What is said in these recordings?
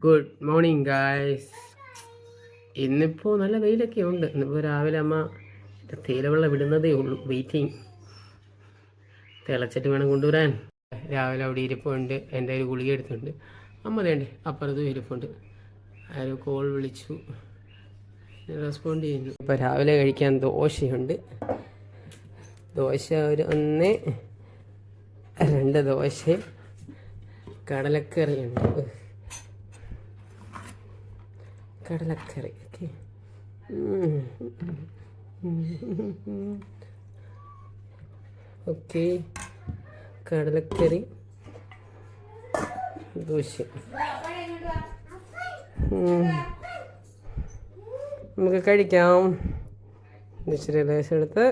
Good morning guys. ഇന്നിപ്പോൾ നല്ല വെയിലൊക്കെ ഉണ്ട്. ഇന്നിപ്പോൾ രാവിലെ അമ്മ തേയിലവെള്ളം വിടുന്നതേ ഉള്ളൂ. വെയിറ്റിംഗ്. തിളച്ചിട്ട് വേണം കൊണ്ടുവരാൻ. രാവിലെ അവിടെ ഇരിപ്പുണ്ട്. എൻ്റെ ഒരു ഗുളിക എടുത്തിട്ടുണ്ട്. അമ്മ വേണ്ടേ അപ്പുറത്തും ഇരിപ്പുണ്ട്. ആരോ കോൾ വിളിച്ചു, റെസ്പോണ്ട് ചെയ്യുന്നു. ഇപ്പോൾ രാവിലെ കഴിക്കാൻ ദോശയുണ്ട്. ദോശ ഒരു 1 2 ദോശ, കടലക്കറിയുണ്ട്. കടലക്കറി ഓക്കെ. ഓക്കെ, കടലക്കറി ദോശ. നമുക്ക് കഴിക്കാം. ഇച്ചിരി ലേശം എടുത്ത്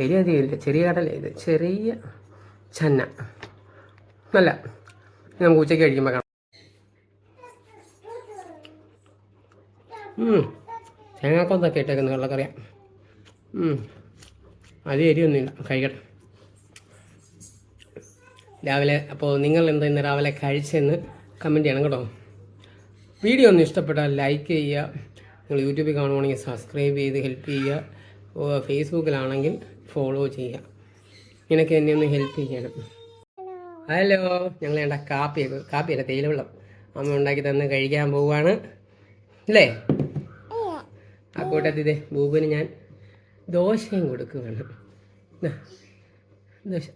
എരി അധികമില്ല. ചെറിയ കടല ഇത്, ചെറിയ ചന്ന. നല്ല. നമുക്ക് ഉച്ചയ്ക്ക് കഴിക്കുമ്പോൾ കാണാം. തേങ്ങാക്കൊന്നൊക്കെ ഇട്ടേക്കുന്നത് വെള്ളക്കറിയാം. അത് എരിയൊന്നുമില്ല. കഴിക്കട്ടെ. രാവിലെ അപ്പോൾ നിങ്ങൾ എന്താ ഇന്ന് രാവിലെ കഴിച്ചെന്ന് കമൻറ്റ് ചെയ്യണം കേട്ടോ. വീഡിയോ ഒന്ന് ഇഷ്ടപ്പെട്ടാൽ ലൈക്ക് ചെയ്യുക. നിങ്ങൾ യൂട്യൂബിൽ കാണുവാണെങ്കിൽ സബ്സ്ക്രൈബ് ചെയ്ത് ഹെൽപ്പ് ചെയ്യുക. ഫേസ്ബുക്കിലാണെങ്കിൽ ഫോളോ ചെയ്യുക. ഇങ്ങനെയൊക്കെ എന്നെ ഒന്ന് ഹെൽപ്പ് ചെയ്യണം. ഹലോ, ഞങ്ങൾ വേണ്ട കാപ്പിയല്ല തേയിലവെള്ളം അമ്മ ഉണ്ടാക്കി തന്ന് കഴിക്കാൻ പോവുകയാണ് അല്ലേ? ആ കൂട്ടത്തിൽ ഇതേ ബൂബുവിന് ഞാൻ ദോശയും കൊടുക്കുകയാണ്. ദോശ.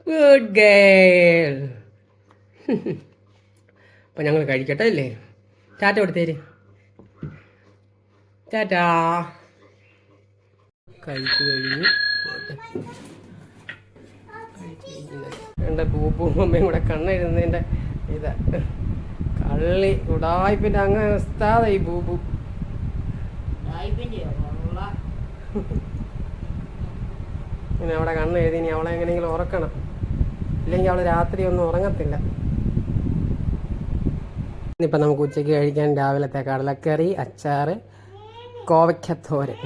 Good girl. അപ്പം ഞങ്ങൾ കഴിക്കട്ടെ അല്ലേ? ടാറ്റ കൊടുത്തേര്. ടാറ്റാ. കഴിച്ചു കഴിഞ്ഞു. എൻ്റെ ബൂബും അമ്മയും കൂടെ കണ്ണെഴുതുന്നതിൻ്റെ ഇതാ കള്ളി ഉടായ്പിൻ്റെ അങ്ങ് ഉസ്താദാ ഈ ബൂബു. ഇനി അവിടെ കണ്ണെഴുതി ഇനി അവളെ എങ്ങനെയെങ്കിലും ഉറക്കണം. ഇല്ലെങ്കിൽ അവൾ രാത്രി ഒന്നും ഉറങ്ങത്തില്ല. ഇന്നിപ്പം നമുക്ക് ഉച്ചയ്ക്ക് കഴിക്കാൻ രാവിലത്തെ കടലക്കറി, അച്ചാറ്, കോവയ്ക്കത്തോരൻ.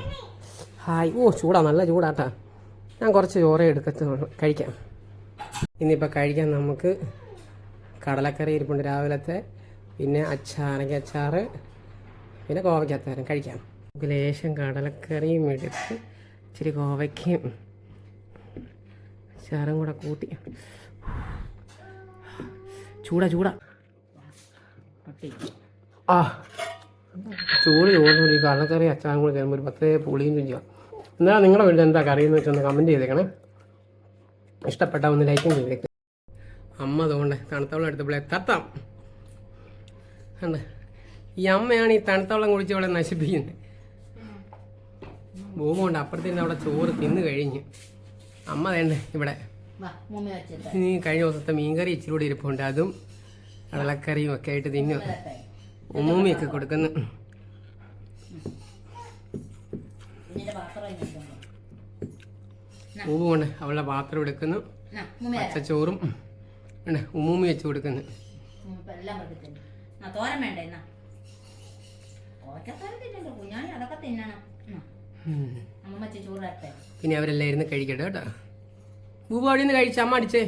ഹായ്. ചൂടാ, നല്ല ചൂടാട്ടാ. ഞാൻ കുറച്ച് ചോറേ എടുക്കത്തുള്ളൂ കഴിക്കാം. ഇന്നിപ്പോൾ കഴിക്കാൻ നമുക്ക് കടലക്കറി ഇരിപ്പുണ്ട് രാവിലത്തെ, പിന്നെ അച്ചാറ്, പിന്നെ കോവയ്ക്കത്തോരൻ കഴിക്കാം. നമുക്ക് ലേശം കടലക്കറിയും എടുത്ത് ഇച്ചിരി കോവയ്ക്കയും അച്ചാറും കൂടെ കൂട്ടി. ചൂടാ ചൂട് ഈ കടലക്കറി അച്ചാറും കൂടെ കഴിയുമ്പോൾ ഒരു 10 പുളിയും രുചിയാണ്. എന്നാലും നിങ്ങളുടെ വീട്ടിൽ എന്താ കറിയെന്ന് വെച്ചൊന്ന് കമൻറ്റ് ചെയ്തേക്കണേ. ഇഷ്ടപ്പെട്ടാൽ ഒന്ന് ലൈക്കും ചെയ്തേക്ക്. അമ്മ അതുകൊണ്ട് തണുത്തവെള്ളം എടുത്തപ്പോഴേ തത്താം ഉണ്ട്. ഈ അമ്മയാണ് ഈ തണുത്തവെള്ളം കുടിച്ച് അവിടെ നശിപ്പിക്കുന്നത്. ഭൂമുണ്ട് അപ്പുറത്തിൻ്റെ അവിടെ ചോറ് തിന്ന് കഴിഞ്ഞ്. അമ്മ വേണ്ടേ ഇവിടെ ഇനി കഴിഞ്ഞ ദിവസത്തെ മീൻകറി ഇച്ചിരി കൂടി ഇരിപ്പുണ്ട്. അതും കടലക്കറിയും ഒക്കെ ആയിട്ട് തിന്നു. ഉമ്മൂമ്മയൊക്കെ കൊടുക്കുന്നു. പൂവ് കൊണ്ട് അവളുടെ പാത്രം എടുക്കുന്നു. പച്ചച്ചോറും ഉമ്മൂമ്മി വെച്ച് കൊടുക്കുന്നു. പിന്നെ അവരെല്ലാം ഇരുന്ന് കഴിക്കട്ടെ കേട്ടോ. പൂവ് അവിടെ നിന്ന് കഴിച്ച അമ്മ അടിച്ചേ.